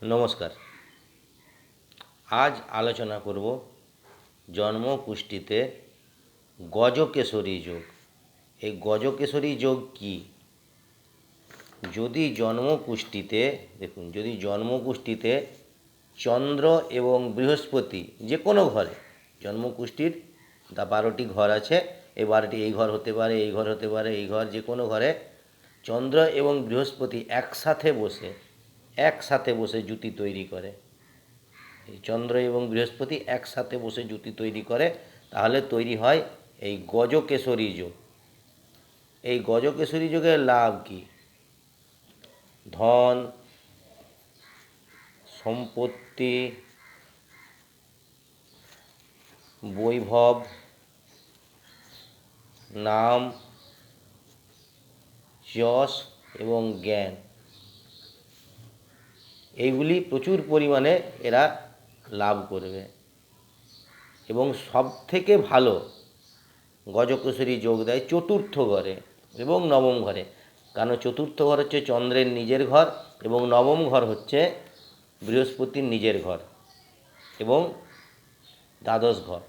নমস্কার। আজ আলোচনা করব জন্মকুষ্ঠিতে গজকেশরী যোগ। এই গজকেশরী যোগ কি? যদি জন্মকুষ্ঠিতে চন্দ্র এবং বৃহস্পতি যে কোনো ঘরে, জন্মকুষ্ঠির 12টি ঘর আছে, এই 12টি এই ঘর হতে পারে, এই ঘর হতে পারে, এই ঘর, যে কোনো ঘরে চন্দ্র এবং বৃহস্পতি একসাথে বসে জুতি তৈরি করে। এই চন্দ্র এবং বৃহস্পতি একসাথে বসে জুতি তৈরি করে, তাহলে তৈরি হয় এই গজকেশরী যোগ। এই গজকেশরী যোগের লাভ কি? ধন, সম্পত্তি, বৈভব, নাম, যশ এবং জ্ঞান, এইগুলি প্রচুর পরিমাণে এরা লাভ করবে। এবং সব থেকে ভালো গজকেশরী যোগ দেয় চতুর্থ ঘরে এবং নবম ঘরে। কারণ চতুর্থ ঘর হচ্ছে চন্দ্রের নিজের ঘর এবং নবম ঘর হচ্ছে বৃহস্পতির নিজের ঘর এবং দ্বাদশ ঘর।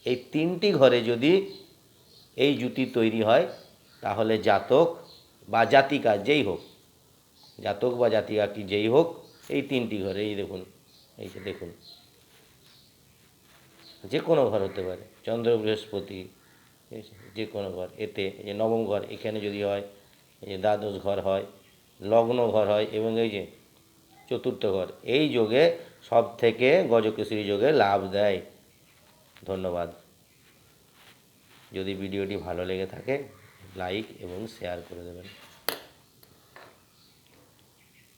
এই তিনটি ঘরে যদি এই জুতি তৈরি হয়, তাহলে জাতক বা জাতিকা যেই হোক, জাতক বা জাতিকা কি যেই হোক, এই তিনটি ঘরে, এই যে দেখুন, যে কোনো ঘর হতে পারে, চন্দ্র বৃহস্পতি, যে কোনো ঘর, এতে এই যে নবম ঘর এখানে যদি হয়, এই যে দ্বাদশ ঘর হয়, লগ্ন ঘর হয় এবং এই যে চতুর্থ ঘর, এই যোগে সব থেকে গজকেশরী যোগে লাভ দেয়। ধন্যবাদ। যদি ভিডিওটি ভালো লেগে থাকে, লাইক এবং শেয়ার করে দেবেন।